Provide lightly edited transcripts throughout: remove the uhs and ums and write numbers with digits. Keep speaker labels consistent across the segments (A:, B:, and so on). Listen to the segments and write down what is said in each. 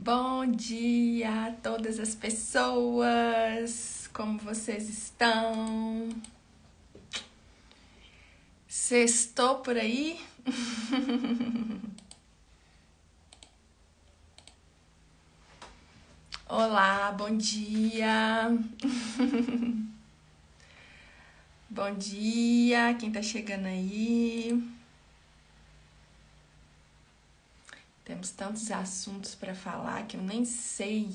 A: Bom dia a todas as pessoas, como vocês estão? Sextou por aí? Olá, bom dia! Bom dia, quem tá chegando aí? Temos tantos assuntos para falar que eu nem sei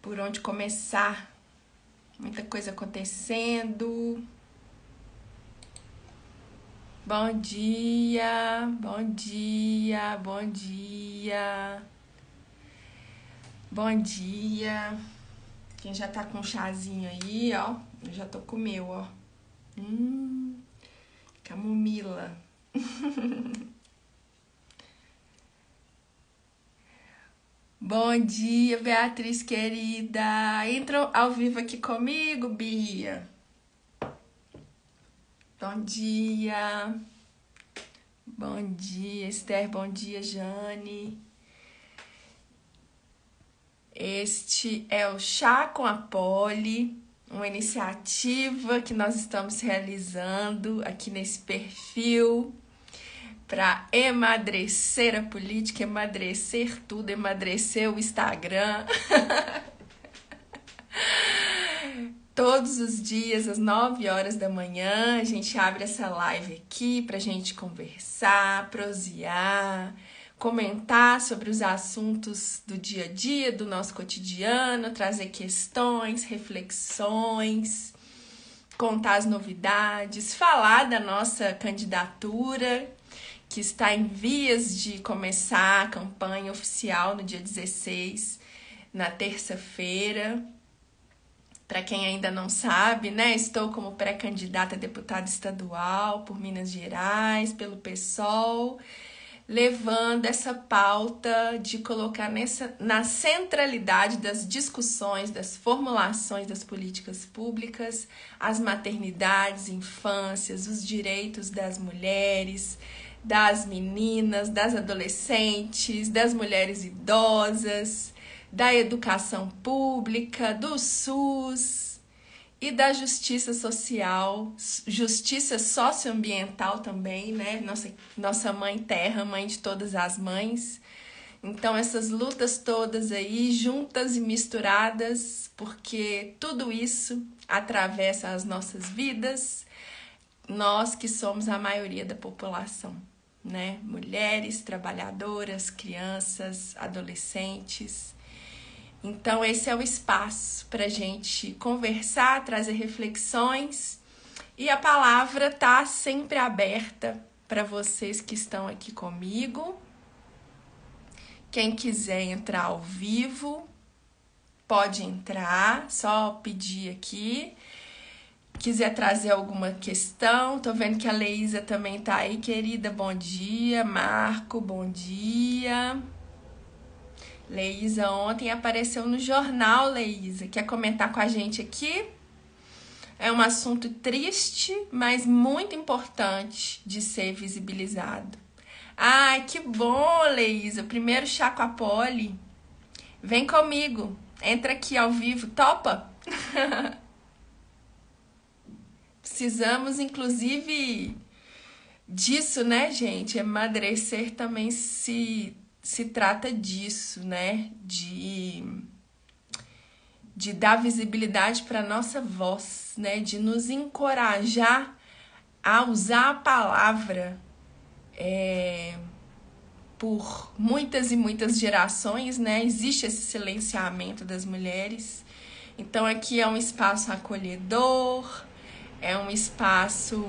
A: por onde começar. Muita coisa acontecendo. Bom dia, bom dia, bom dia. Bom dia. Quem já tá com um chazinho aí, ó. Eu já tô com o meu, ó. Camomila. Bom dia, Beatriz querida. Entra ao vivo aqui comigo, Bia. Bom dia. Bom dia, Esther. Bom dia, Jane. Este é o Chá com a Poli, uma iniciativa que nós estamos realizando aqui nesse perfil para emagrecer a política, emagrecer tudo, emagrecer o Instagram. Todos os dias, às 9 horas da manhã, a gente abre essa live aqui pra gente conversar, prosear, comentar sobre os assuntos do dia a dia, do nosso cotidiano, trazer questões, reflexões, contar as novidades, falar da nossa candidatura, que está em vias de começar a campanha oficial no dia 16, na terça-feira. Para quem ainda não sabe, né, estou como pré-candidata a deputada estadual por Minas Gerais, pelo PSOL, levando essa pauta de colocar na centralidade das discussões, das formulações das políticas públicas, as maternidades, infâncias, os direitos das mulheres, das meninas, das adolescentes, das mulheres idosas, da educação pública, do SUS e da justiça social, justiça socioambiental também, né? Nossa mãe terra, mãe de todas as mães. Então, essas lutas todas aí, juntas e misturadas, porque tudo isso atravessa as nossas vidas, nós que somos a maioria da população, né? Mulheres, trabalhadoras, crianças, adolescentes. Então, esse é o espaço para a gente conversar, trazer reflexões, e a palavra está sempre aberta para vocês que estão aqui comigo. Quem quiser entrar ao vivo, pode entrar, só pedir aqui. Quiser trazer alguma questão, tô vendo que a Leísa também tá aí, querida, bom dia. Marco, bom dia. Leísa ontem apareceu no jornal, Leísa. Quer comentar com a gente aqui? É um assunto triste, mas muito importante de ser visibilizado. Ai, que bom, Leísa. Primeiro chá com a Poli. Vem comigo. Entra aqui ao vivo. Topa? Precisamos, inclusive, disso, né, gente? Emagrecer também se trata disso, né? De dar visibilidade para nossa voz, né? De nos encorajar a usar a palavra por muitas e muitas gerações, né? Existe esse silenciamento das mulheres. Então, aqui é um espaço acolhedor, é um espaço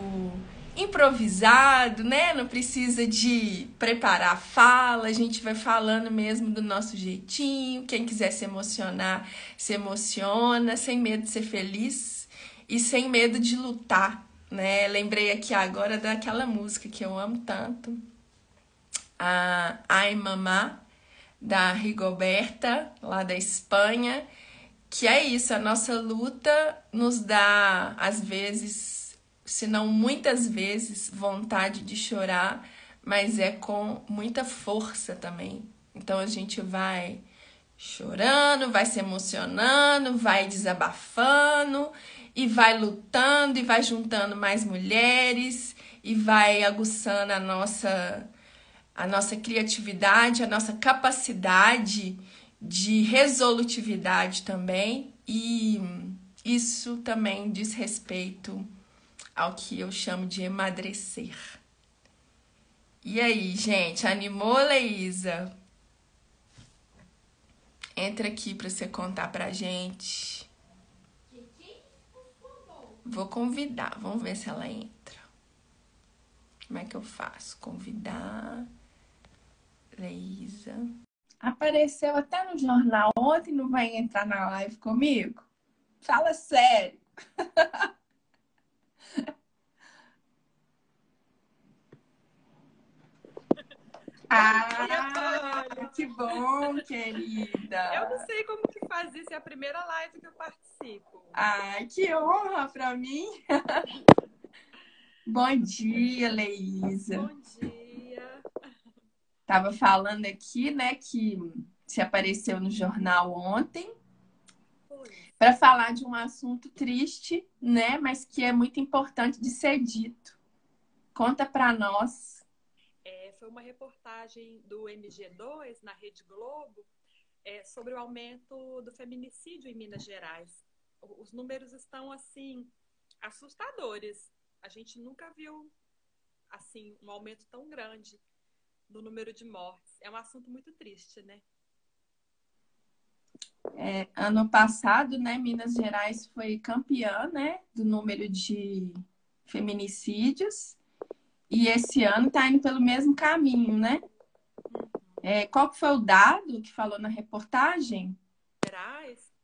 A: improvisado, né? Não precisa de preparar a fala, a gente vai falando mesmo do nosso jeitinho. Quem quiser se emocionar, se emociona, sem medo de ser feliz e sem medo de lutar, né? Lembrei aqui agora daquela música que eu amo tanto, a Ai Mamá, da Rigoberta, lá da Espanha, que é isso, a nossa luta nos dá, às vezes, se não muitas vezes, vontade de chorar, mas é com muita força também. Então a gente vai chorando, vai se emocionando, vai desabafando e vai lutando e vai juntando mais mulheres e vai aguçando a nossa criatividade, a nossa capacidade de resolutividade também. E isso também diz respeito ao que eu chamo de emagrecer. E aí, gente, animou, Leísa? Entra aqui para você contar pra gente. Vou convidar, vamos ver se ela entra. Como é que eu faço? Convidar Leísa. Apareceu até no jornal ontem, não vai entrar na live comigo? Fala sério. Que bom, querida.
B: Eu não sei como que faz isso, é a primeira live que eu participo.
A: Ai, que honra pra mim. Bom dia, Leísa.
B: Bom dia.
A: Tava falando aqui, né, que se apareceu no jornal ontem para falar de um assunto triste, né, mas que é muito importante de ser dito. Conta para nós.
B: Foi uma reportagem do MG2 na Rede Globo sobre o aumento do feminicídio em Minas Gerais. Os números estão, assim, assustadores. A gente nunca viu, assim, um aumento tão grande no número de mortes. É um assunto muito triste, né?
A: Ano passado, né, Minas Gerais foi campeã, né, do número de feminicídios. E esse ano está indo pelo mesmo caminho, né? Qual que foi o dado que falou na reportagem?
B: Gerais.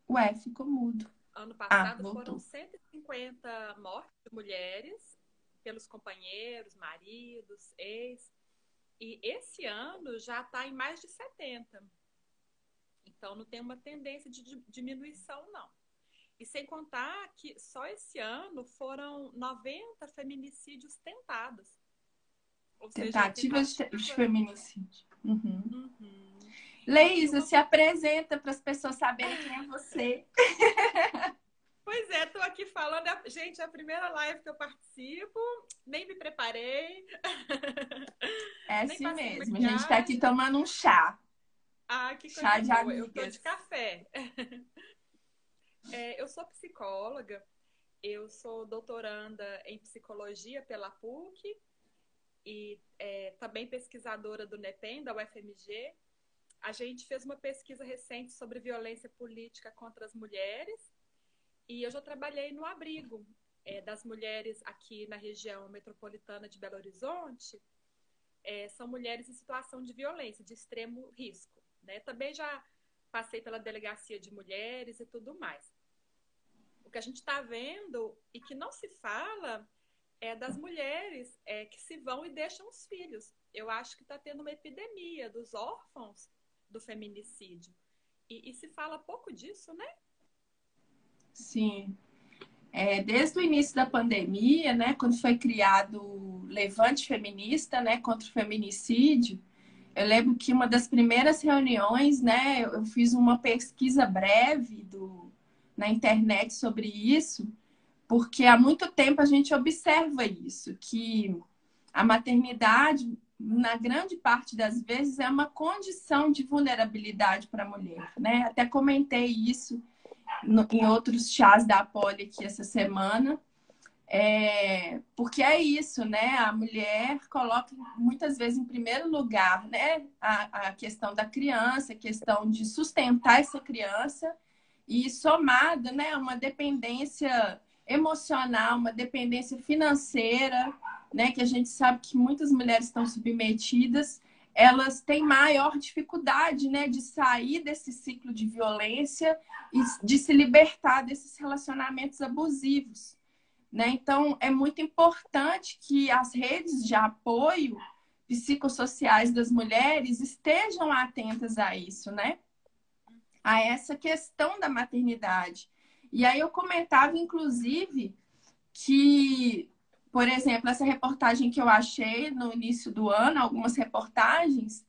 A: Ué, ficou mudo.
B: Ano passado
A: voltou.
B: Foram 150 mortes de mulheres pelos companheiros, maridos, ex. E esse ano já está em mais de 70. Então não tem uma tendência de diminuição, não. E sem contar que só esse ano foram 90 feminicídios tentados. Ou
A: Tentativas de feminicídio.
B: Uhum.
A: Leísa, se apresenta para as pessoas saberem quem é você.
B: Pois é, tô aqui falando. Gente, é a primeira live que eu participo, nem me preparei.
A: É assim mesmo, a gente tá aqui tomando um chá.
B: Ah, que coisa
A: chá de
B: boa.
A: amigas.
B: Eu tô de café. Eu sou psicóloga, eu sou doutoranda em psicologia pela PUC e também pesquisadora do NEPEM, da UFMG. A gente fez uma pesquisa recente sobre violência política contra as mulheres e eu já trabalhei no abrigo das mulheres aqui na região metropolitana de Belo Horizonte. São mulheres em situação de violência, de extremo risco, né? Também já passei pela delegacia de mulheres e tudo mais. O que a gente está vendo e que não se fala é das mulheres que se vão e deixam os filhos. Eu acho que está tendo uma epidemia dos órfãos do feminicídio. E se fala pouco disso, né?
A: Sim. Desde o início da pandemia, né, quando foi criado o Levante Feminista, né, contra o feminicídio, eu lembro que uma das primeiras reuniões, né, eu fiz uma pesquisa breve na internet sobre isso, porque há muito tempo a gente observa isso, que a maternidade, na grande parte das vezes, é uma condição de vulnerabilidade para a mulher, né? Até comentei isso em outros chás da Poli aqui essa semana, porque é isso, né? A mulher coloca muitas vezes em primeiro lugar, né? A questão da criança, a questão de sustentar essa criança e somado, né? Uma dependência emocional, uma dependência financeira, né? Que a gente sabe que muitas mulheres estão submetidas, elas têm maior dificuldade, né? De sair desse ciclo de violência e de se libertar desses relacionamentos abusivos. Né? Então, é muito importante que as redes de apoio psicossociais das mulheres estejam atentas a isso, né? A essa questão da maternidade. E aí eu comentava, inclusive, que, por exemplo, essa reportagem que eu achei no início do ano, algumas reportagens,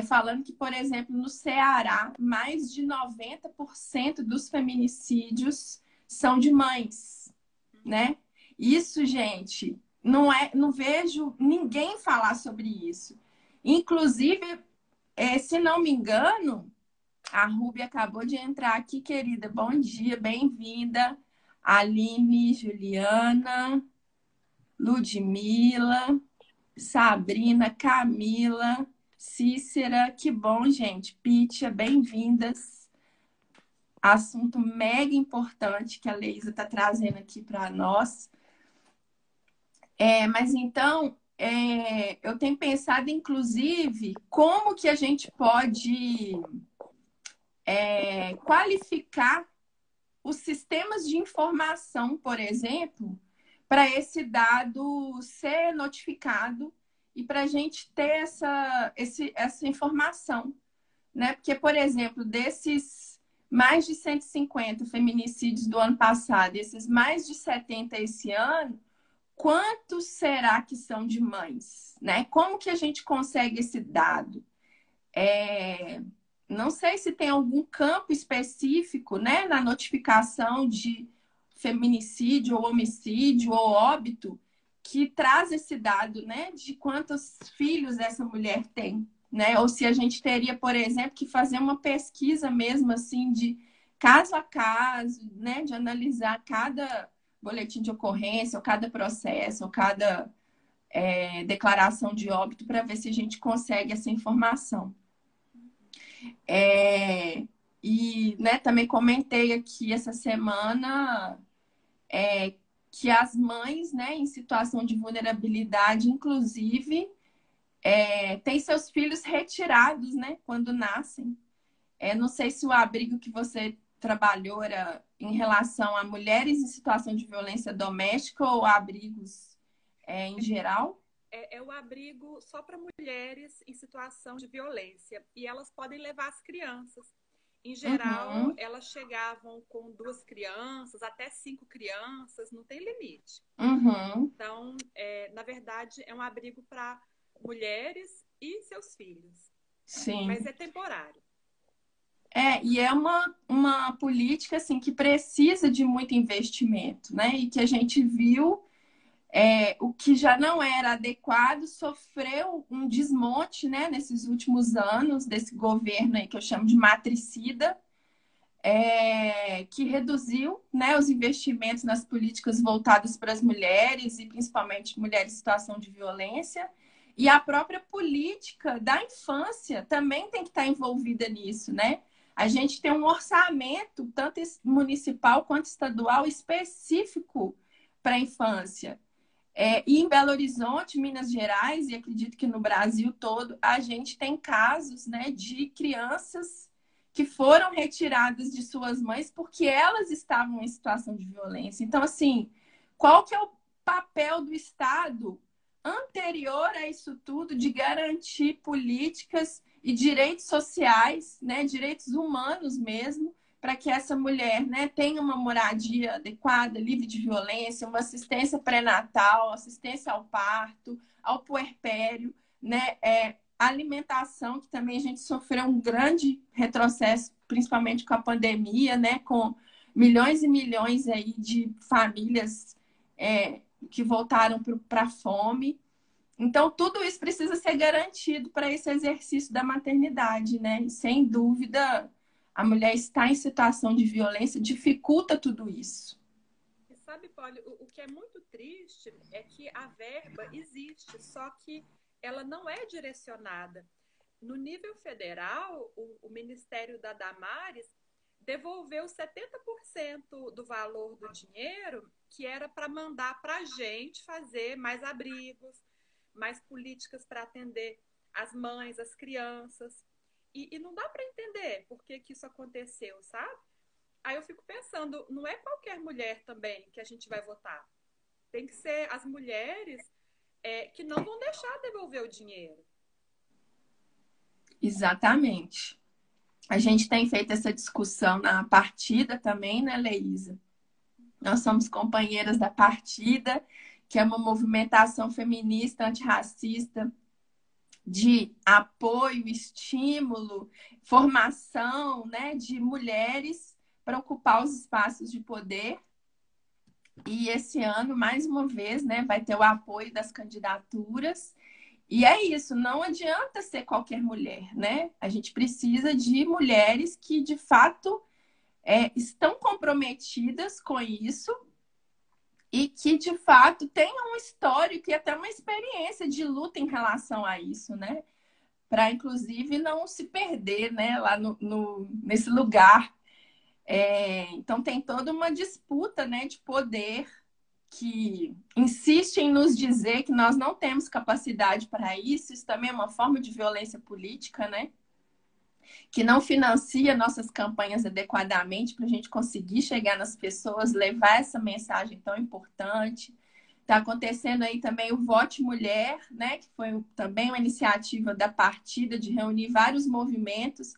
A: falando que, por exemplo, no Ceará, mais de 90% dos feminicídios são de mães, né? Isso, gente, não vejo ninguém falar sobre isso. Inclusive, se não me engano, a Ruby acabou de entrar aqui, querida. Bom dia, bem-vinda. Aline, Juliana, Ludmila, Sabrina, Camila, Cícera. Que bom, gente. Pitia, bem-vindas. Assunto mega importante que a Leísa está trazendo aqui para nós. Mas então, eu tenho pensado, inclusive, como que a gente pode qualificar os sistemas de informação, por exemplo, para esse dado ser notificado e para a gente ter essa informação, né? Porque, por exemplo, desses mais de 150 feminicídios do ano passado, esses mais de 70 esse ano, quantos será que são de mães, né? Como que a gente consegue esse dado? Não sei se tem algum campo específico, né, na notificação de feminicídio ou homicídio ou óbito que traz esse dado, né, de quantos filhos essa mulher tem, né? Ou se a gente teria, por exemplo, que fazer uma pesquisa mesmo assim de caso a caso, né, de analisar cada boletim de ocorrência, ou cada processo, ou cada declaração de óbito para ver se a gente consegue essa informação. E né, também comentei aqui essa semana que as mães, né, em situação de vulnerabilidade, inclusive, têm seus filhos retirados, né, quando nascem. Não sei se o abrigo que você trabalhou era em relação a mulheres em situação de violência doméstica ou abrigos em geral.
B: É o abrigo só para mulheres em situação de violência. E elas podem levar as crianças. Em geral, elas chegavam com 2 crianças, até 5 crianças, não tem limite. Então, na verdade, é um abrigo para mulheres e seus filhos.
A: Sim.
B: Mas é temporário.
A: E é uma política assim, que precisa de muito investimento, né? E que a gente viu o que já não era adequado sofreu um desmonte, né, nesses últimos anos desse governo aí que eu chamo de matricida, que reduziu, né, os investimentos nas políticas voltadas para as mulheres e principalmente mulheres em situação de violência. E a própria política da infância também tem que estar envolvida nisso, né? A gente tem um orçamento, tanto municipal quanto estadual, específico para a infância. E em Belo Horizonte, Minas Gerais, e acredito que no Brasil todo, a gente tem casos, né, de crianças que foram retiradas de suas mães porque elas estavam em situação de violência. Então, assim, qual que é o papel do Estado anterior a isso tudo de garantir políticas e direitos sociais, né, direitos humanos mesmo, para que essa mulher, né, tenha uma moradia adequada, livre de violência, uma assistência pré-natal, assistência ao parto, ao puerpério, né, alimentação, que também a gente sofreu um grande retrocesso, principalmente com a pandemia, né, com milhões e milhões aí de famílias que voltaram para a fome. Então, tudo isso precisa ser garantido para esse exercício da maternidade, né? E, sem dúvida, a mulher estar em situação de violência dificulta tudo isso.
B: E sabe, Polly, o que é muito triste é que a verba existe, só que ela não é direcionada. No nível federal, o Ministério da Damares devolveu 70% do valor do dinheiro que era para mandar para a gente fazer mais abrigos, mais políticas para atender as mães, as crianças. E não dá para entender por que isso aconteceu, sabe? Aí eu fico pensando, não é qualquer mulher também que a gente vai votar. Tem que ser as mulheres que não vão deixar de devolver o dinheiro.
A: Exatamente. A gente tem feito essa discussão na partida também, né, Leísa? Nós somos companheiras da partida, que é uma movimentação feminista, antirracista, de apoio, estímulo, formação, né, de mulheres para ocupar os espaços de poder. E esse ano, mais uma vez, né, vai ter o apoio das candidaturas. E é isso, não adianta ser qualquer mulher, né? A gente precisa de mulheres que, de fato, estão comprometidas com isso e que, de fato, tenham um histórico e até uma experiência de luta em relação a isso, né? Para, inclusive, não se perder, né, lá nesse lugar. Então, tem toda uma disputa, né, de poder que insiste em nos dizer que nós não temos capacidade para isso. Isso também é uma forma de violência política, né? Que não financia nossas campanhas adequadamente para a gente conseguir chegar nas pessoas, levar essa mensagem tão importante. Está acontecendo aí também o Vote Mulher, né? Que foi também uma iniciativa da partida de reunir vários movimentos,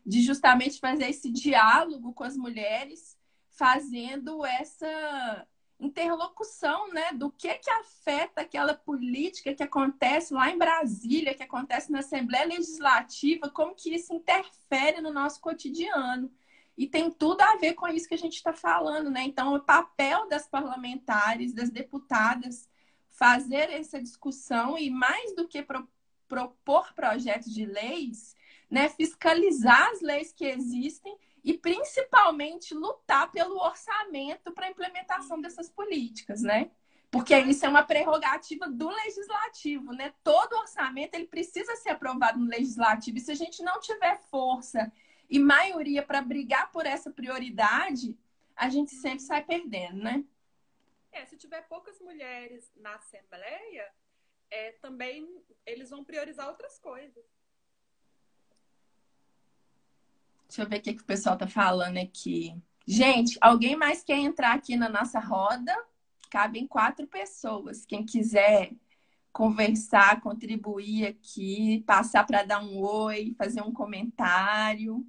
A: de justamente fazer esse diálogo com as mulheres, fazendo essa interlocução, né, do que afeta aquela política que acontece lá em Brasília, que acontece na Assembleia Legislativa, como que isso interfere no nosso cotidiano. E tem tudo a ver com isso que a gente está falando, né? Então, o papel das parlamentares, das deputadas, fazer essa discussão e, mais do que propor projetos de leis, né, fiscalizar as leis que existem e, principalmente, lutar pelo orçamento para a implementação dessas políticas, né? Porque isso é uma prerrogativa do legislativo, né? Todo orçamento ele precisa ser aprovado no legislativo. E se a gente não tiver força e maioria para brigar por essa prioridade, a gente sempre sai perdendo, né?
B: Se tiver poucas mulheres na Assembleia, também eles vão priorizar outras coisas.
A: Deixa eu ver o que o pessoal está falando aqui. Gente, alguém mais quer entrar aqui na nossa roda? Cabem 4 pessoas. Quem quiser conversar, contribuir aqui, passar para dar um oi, fazer um comentário,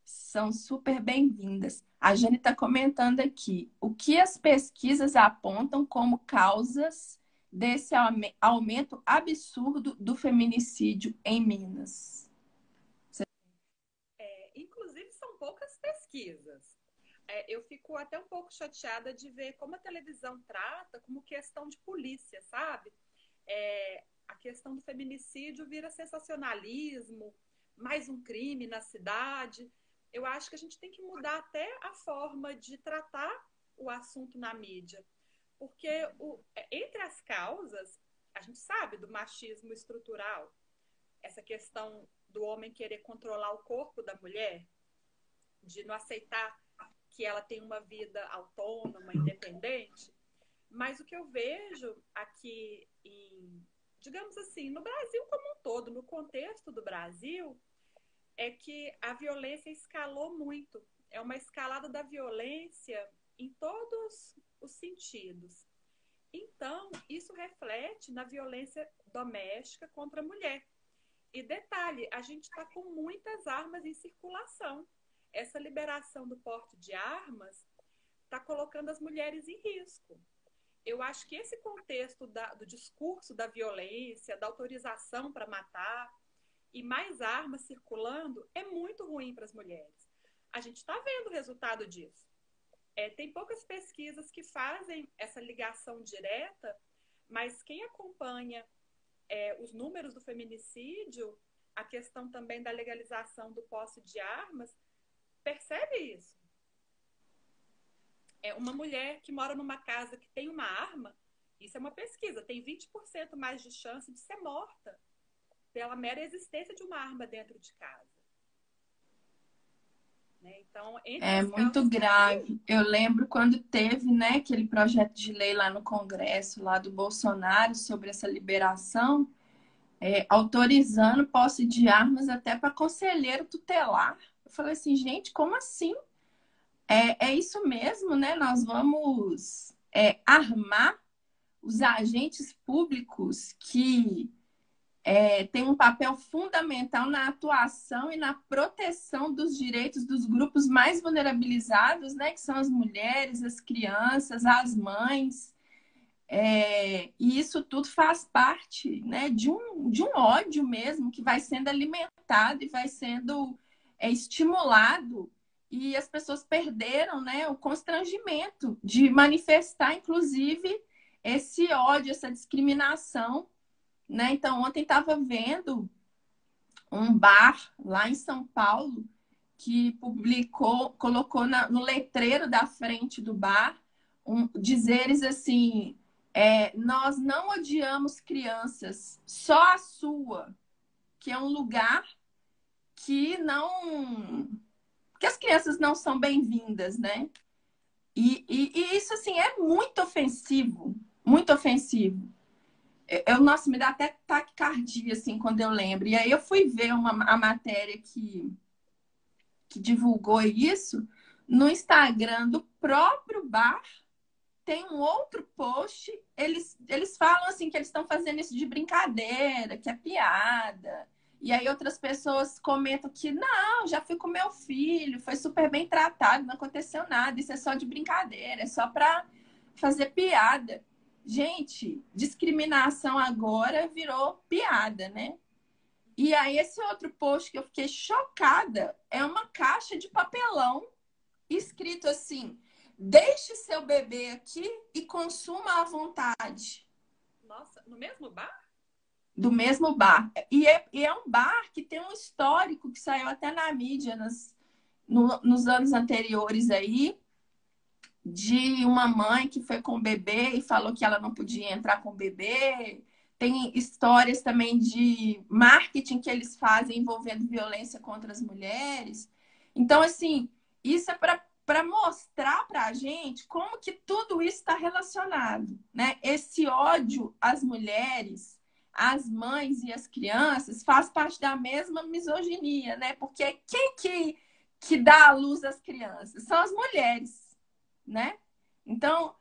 A: são super bem-vindas. A Jane está comentando aqui. O que as pesquisas apontam como causas desse aumento absurdo do feminicídio em Minas?
B: Inclusive, são poucas pesquisas. Eu fico até um pouco chateada de ver como a televisão trata como questão de polícia, sabe? A questão do feminicídio vira sensacionalismo, mais um crime na cidade. Eu acho que a gente tem que mudar até a forma de tratar o assunto na mídia. Porque entre as causas, a gente sabe do machismo estrutural, essa questão do homem querer controlar o corpo da mulher, de não aceitar que ela tem uma vida autônoma, independente. Mas o que eu vejo aqui digamos assim, no Brasil como um todo, no contexto do Brasil, é que a violência escalou muito. É uma escalada da violência em todos os sentidos. Então, isso reflete na violência doméstica contra a mulher. E detalhe, a gente está com muitas armas em circulação. Essa liberação do porte de armas está colocando as mulheres em risco. Eu acho que esse contexto do discurso da violência, da autorização para matar e mais armas circulando é muito ruim para as mulheres. A gente está vendo o resultado disso. Tem poucas pesquisas que fazem essa ligação direta, mas quem acompanha os números do feminicídio, a questão também da legalização do posse de armas, percebe isso. Uma mulher que mora numa casa que tem uma arma, isso é uma pesquisa, tem 20% mais de chance de ser morta pela mera existência de uma arma dentro de casa. Né? Então,
A: é muito grave. Eu lembro quando teve, né, aquele projeto de lei lá no Congresso, lá do Bolsonaro, sobre essa liberação, autorizando posse de armas até para conselheiro tutelar. Eu falei assim, gente, como assim? É isso mesmo, né? Nós vamos armar os agentes públicos que têm um papel fundamental na atuação e na proteção dos direitos dos grupos mais vulnerabilizados, né? Que são as mulheres, as crianças, as mães. E isso tudo faz parte, né, de um ódio mesmo que vai sendo alimentado e vai sendo estimulado. E as pessoas perderam, né, o constrangimento de manifestar, inclusive, esse ódio, essa discriminação, né? Então, ontem estava vendo um bar lá em São Paulo que colocou no letreiro da frente do bar dizeres assim: nós não odiamos crianças, só a sua, que é um lugar que não, que as crianças não são bem-vindas, né? E isso assim é muito ofensivo, muito ofensivo. Nossa, me dá até taquicardia assim quando eu lembro. E aí eu fui ver a matéria que divulgou isso no Instagram do próprio bar. Tem um outro post, eles falam assim que eles estão fazendo isso de brincadeira, que é piada. E aí outras pessoas comentam que não, já fui com meu filho, foi super bem tratado, não aconteceu nada, isso é só de brincadeira, é só para fazer piada. Gente, discriminação agora virou piada, né? E aí esse outro post que eu fiquei chocada é uma caixa de papelão escrito assim: deixe seu bebê aqui e consuma à vontade.
B: Nossa, no mesmo bar?
A: Do mesmo bar. E é um bar que tem um histórico que saiu até na mídia nos anos anteriores aí, de uma mãe que foi com o bebê e falou que ela não podia entrar com o bebê. Tem histórias também de marketing que eles fazem envolvendo violência contra as mulheres. Então, assim, isso é para mostrar para a gente como que tudo isso está relacionado, né? Esse ódio às mulheres, às mães e às crianças faz parte da mesma misoginia, né? Porque quem que dá à luz às crianças? São as mulheres, né? Então,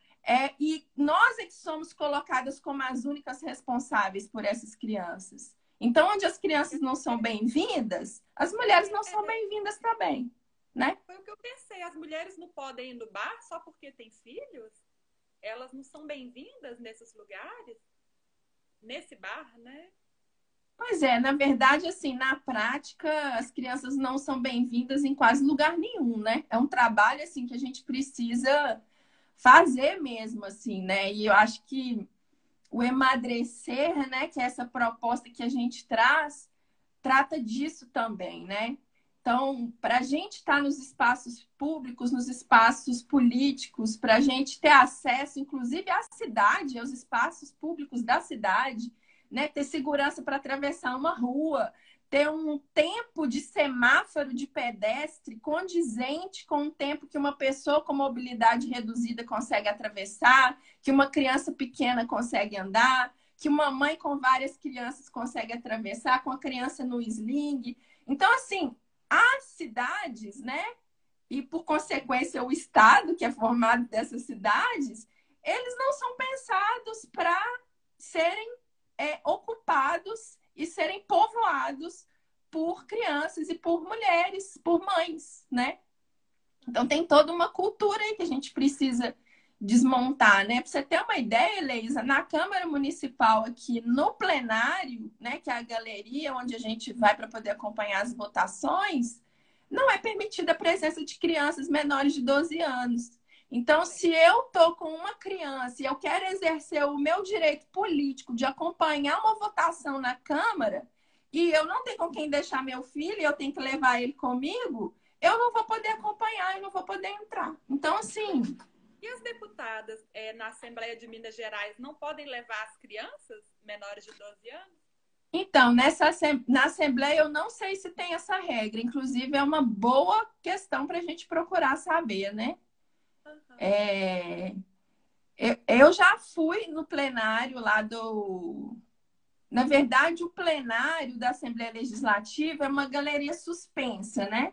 A: e nós é que somos colocadas como as únicas responsáveis por essas crianças. Então, onde as crianças não são bem-vindas, as mulheres não são bem-vindas também, né?
B: Foi o que eu pensei. As mulheres não podem ir no bar só porque têm filhos? Elas não são bem-vindas nesses lugares? Nesse bar, né?
A: Pois é, na verdade, assim, na prática, as crianças não são bem-vindas em quase lugar nenhum, né? É um trabalho, assim, que a gente precisa fazer mesmo, assim, né? E eu acho que o emagrecer, né, que é essa proposta que a gente traz, trata disso também, né? Então, para a gente estar nos espaços públicos, nos espaços políticos, para a gente ter acesso, inclusive, à cidade, aos espaços públicos da cidade, né? Ter segurança para atravessar uma rua, ter um tempo de semáforo de pedestre condizente com o tempo que uma pessoa com mobilidade reduzida consegue atravessar, que uma criança pequena consegue andar, que uma mãe com várias crianças consegue atravessar, com a criança no sling. Então, assim, as cidades, né? E por consequência o estado que é formado dessas cidades, eles não são pensados para serem ocupados e serem povoados por crianças e por mulheres, por mães, né? Então tem toda uma cultura aí que a gente precisa desmontar, né? Para você ter uma ideia, Leisa, na Câmara Municipal aqui no plenário, né, que é a galeria onde a gente vai para poder acompanhar as votações, não é permitida a presença de crianças menores de 12 anos. Então, se eu tô com uma criança e eu quero exercer o meu direito político de acompanhar uma votação na Câmara, e eu não tenho com quem deixar meu filho, e eu tenho que levar ele comigo, eu não vou poder acompanhar, eu não vou poder entrar. Então, assim.
B: E as deputadas na Assembleia de Minas Gerais não podem levar as crianças menores de 12 anos?
A: Então, na Assembleia eu não sei se tem essa regra. Inclusive, é uma boa questão para a gente procurar saber, né?
B: Uhum.
A: Eu já fui no plenário lá do. Na verdade, o plenário da Assembleia Legislativa é uma galeria suspensa, né?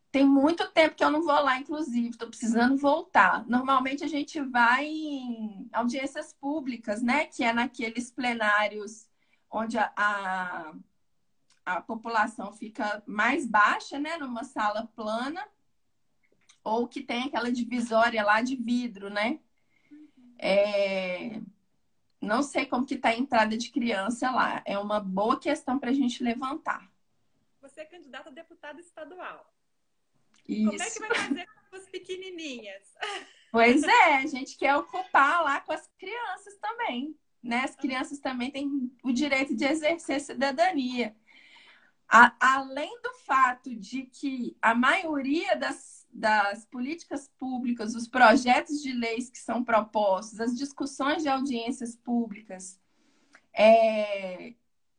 A: Tem muito tempo que eu não vou lá, inclusive, estou precisando voltar. Normalmente a gente vai em audiências públicas, né? Que é naqueles plenários onde a população fica mais baixa, né? Numa sala plana, ou que tem aquela divisória lá de vidro, né? Não sei como que está a entrada de criança lá. É uma boa questão para a gente levantar.
B: Você é candidata a deputada estadual. Como é que
A: Isso.
B: vai fazer com as pequenininhas?
A: Pois é, a gente quer ocupar lá com as crianças também, né? As crianças também têm o direito de exercer cidadania. Além do fato de que a maioria das políticas públicas, os projetos de leis que são propostos, as discussões de audiências públicas,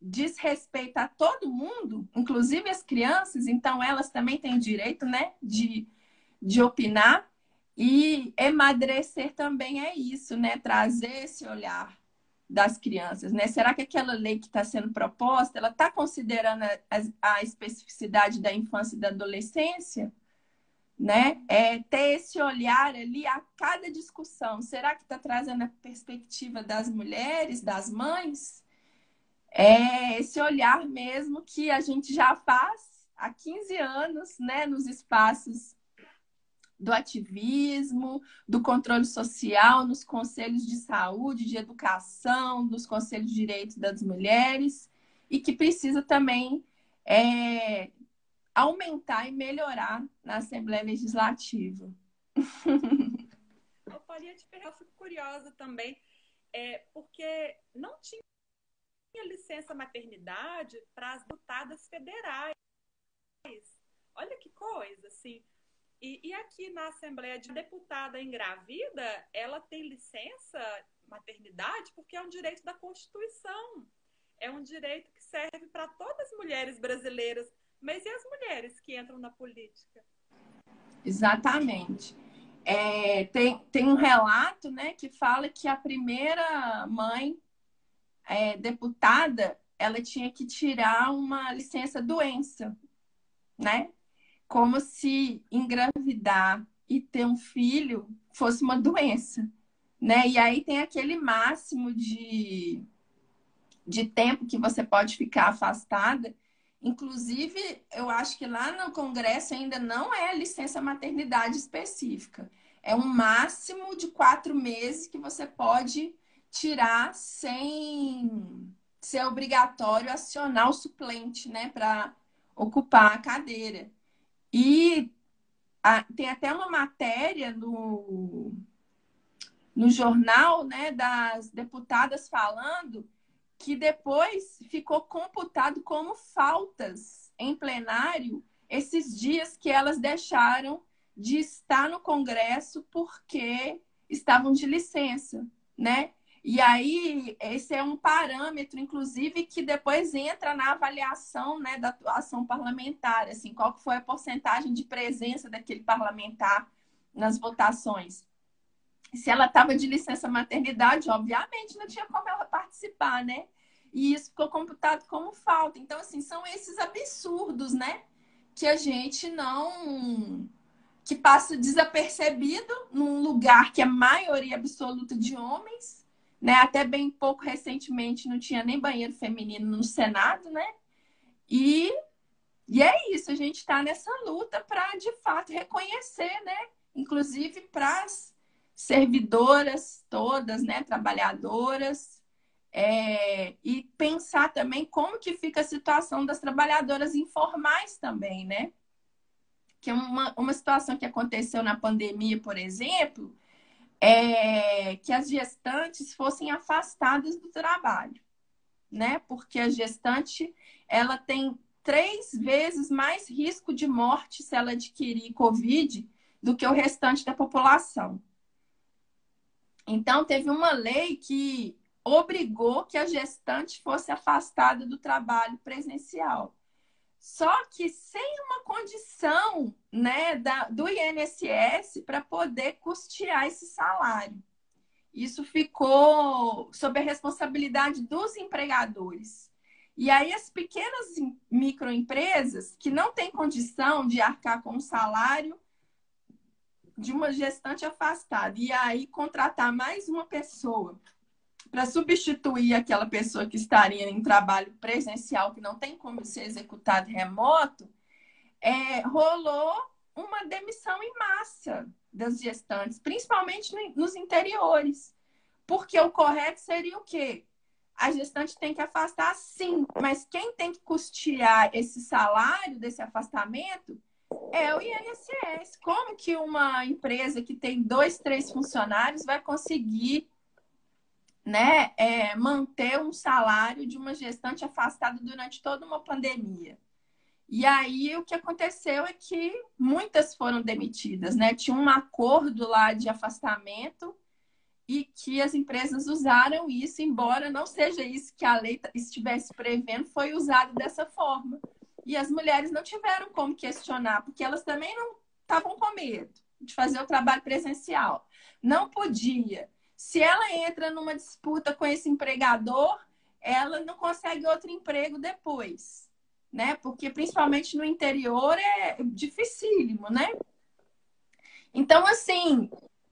A: diz respeito a todo mundo, inclusive as crianças, então elas também têm o direito, né, de opinar. E amadurecer também é isso, né? Trazer esse olhar das crianças, né? Será que aquela lei que está sendo proposta, ela está considerando a especificidade da infância e da adolescência, né? Ter esse olhar ali a cada discussão. Será que está trazendo a perspectiva das mulheres, das mães? É esse olhar mesmo que a gente já faz há 15 anos, né? Nos espaços do ativismo, do controle social, nos conselhos de saúde, de educação, dos conselhos de direitos das mulheres, e que precisa também aumentar e melhorar na Assembleia Legislativa.
B: Eu faria te perguntar, eu fico curiosa também, porque não tinha licença maternidade para as deputadas federais. Olha que coisa, assim. E aqui na Assembleia de deputada engravida, ela tem licença maternidade porque é um direito da Constituição. É um direito que serve para todas as mulheres brasileiras. Mas e as mulheres que entram na política?
A: Exatamente. Tem um relato, né, que fala que a primeira mãe deputada, ela tinha que tirar uma licença doença, né? Como se engravidar e ter um filho fosse uma doença, né? E aí tem aquele máximo de tempo que você pode ficar afastada. Inclusive, eu acho que lá no Congresso ainda não é licença maternidade específica. É um máximo de 4 meses que você pode tirar sem ser obrigatório acionar o suplente, né, para ocupar a cadeira. E tem até uma matéria no jornal, né, das deputadas falando que depois ficou computado como faltas em plenário esses dias que elas deixaram de estar no Congresso porque estavam de licença, né? E aí, esse é um parâmetro, inclusive, que depois entra na avaliação, né, da atuação parlamentar, assim, qual foi a porcentagem de presença daquele parlamentar nas votações. Se ela estava de licença maternidade, obviamente não tinha como ela participar, né? E isso ficou computado como falta. Então, assim, são esses absurdos, né? Que a gente não. Que passa desapercebido num lugar que é maioria absoluta de homens, né? Até bem pouco recentemente não tinha nem banheiro feminino no Senado, né? E, e é isso, a gente está nessa luta para, de fato, reconhecer, né? Inclusive para as servidoras todas, né? Trabalhadoras, e pensar também como que fica a situação das trabalhadoras informais também, né? Que é uma situação que aconteceu na pandemia, por exemplo, que as gestantes fossem afastadas do trabalho, né? Porque a gestante, ela tem 3 vezes mais risco de morte se ela adquirir Covid do que o restante da população. Então, teve uma lei que obrigou que a gestante fosse afastada do trabalho presencial. Só que sem uma condição, né, do INSS para poder custear esse salário. Isso ficou sob a responsabilidade dos empregadores. E aí as pequenas microempresas que não têm condição de arcar com o salário de uma gestante afastada e aí contratar mais uma pessoa para substituir aquela pessoa que estaria em trabalho presencial que não tem como ser executado remoto, rolou uma demissão em massa das gestantes, principalmente nos interiores, Porque o correto seria o quê? A gestante tem que afastar, sim, mas quem tem que custear esse salário desse afastamento é o INSS. Como que uma empresa que tem 2, 3 funcionários vai conseguir, né, manter um salário de uma gestante afastada durante toda uma pandemia? E aí o que aconteceu é que muitas foram demitidas, né? Tinha um acordo lá de afastamento e que as empresas usaram isso, embora não seja isso que a lei estivesse prevendo, foi usado dessa forma. E as mulheres não tiveram como questionar, porque elas também não estavam com medo de fazer o trabalho presencial. Não podia. Se ela entra numa disputa com esse empregador, ela não consegue outro emprego depois, né? Porque principalmente no interior é dificílimo, né? Então, assim,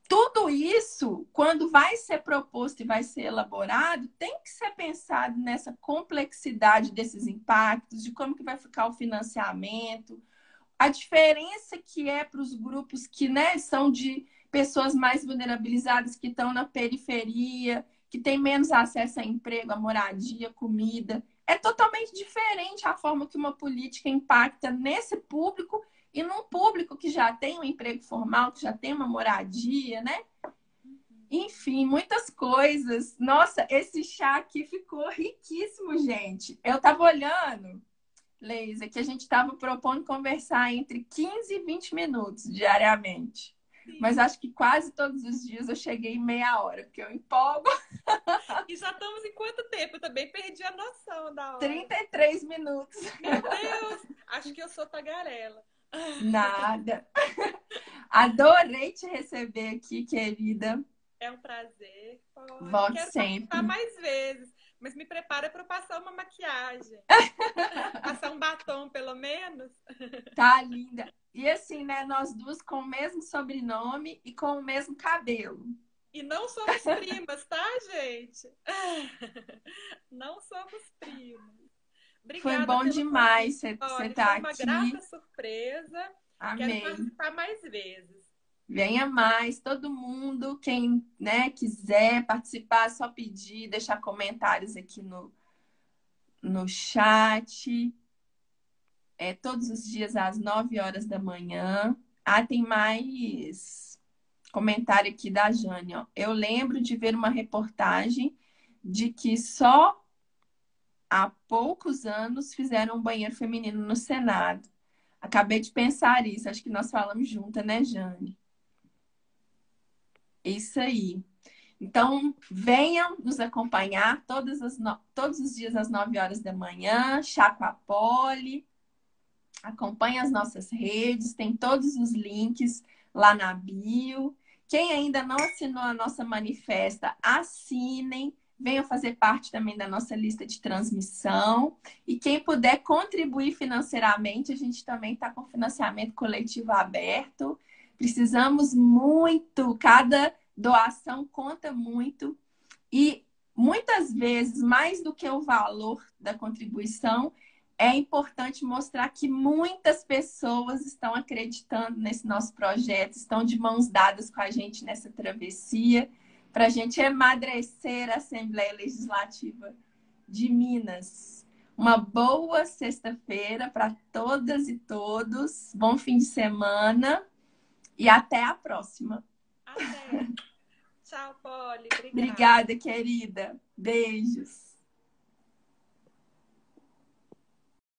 A: tudo isso, quando vai ser proposto e vai ser elaborado, tem que ser pensado nessa complexidade desses impactos, de como que vai ficar o financiamento, a diferença que é para os grupos que, né, são de pessoas mais vulnerabilizadas, que estão na periferia, que têm menos acesso a emprego, a moradia, comida. É totalmente diferente a forma que uma política impacta nesse público e num público que já tem um emprego formal, que já tem uma moradia, né? Enfim, muitas coisas. Nossa, esse chá aqui ficou riquíssimo, gente. Eu estava olhando, Leisa, que a gente estava propondo conversar entre 15 e 20 minutos diariamente. Mas
B: Sim.
A: acho que quase todos os dias eu cheguei em meia hora, porque eu empolgo.
B: E já estamos em quanto tempo? Eu também perdi a noção da hora.
A: 33 minutos.
B: Meu Deus! Acho que eu sou tagarela.
A: Nada. Adorei te receber aqui, querida.
B: É um prazer. Pode.
A: Volte
B: Quero participar
A: sempre.
B: mais vezes. Mas me prepara para eu passar uma maquiagem. Passar um batom, pelo menos.
A: Tá linda. E assim, né? Nós duas com o mesmo sobrenome e com o mesmo cabelo.
B: E não somos primas, tá, gente? Não somos primas.
A: Foi
B: Obrigada
A: bom
B: pelo
A: demais
B: convite,
A: você
B: Polly.
A: estar
B: Foi uma grata
A: aqui.
B: surpresa. Quero
A: Amei.
B: participar mais vezes.
A: Venha mais, todo mundo, quem, né, quiser participar, é só pedir, deixar comentários aqui no chat. É todos os dias às 9 horas da manhã. Ah, tem mais comentário aqui da Jane, ó. Eu lembro de ver uma reportagem de que só há poucos anos fizeram um banheiro feminino no Senado. Acabei de pensar isso, acho que nós falamos juntas, né, Jane? Isso aí. Então, venham nos acompanhar todos os dias às 9 horas da manhã, Chá com a Poli. Acompanhe as nossas redes, tem todos os links lá na bio. Quem ainda não assinou a nossa manifesta, assinem. Venham fazer parte também da nossa lista de transmissão. E quem puder contribuir financeiramente, a gente também está com financiamento coletivo aberto. Precisamos muito, cada doação conta muito. E muitas vezes, mais do que o valor da contribuição, é importante mostrar que muitas pessoas estão acreditando nesse nosso projeto, estão de mãos dadas com a gente nessa travessia, para a gente emagrecer a Assembleia Legislativa de Minas. Uma boa sexta-feira para todas e todos. Bom fim de semana e até a próxima.
B: Até. Tchau, Polly. Obrigada.
A: Obrigada, querida. Beijos.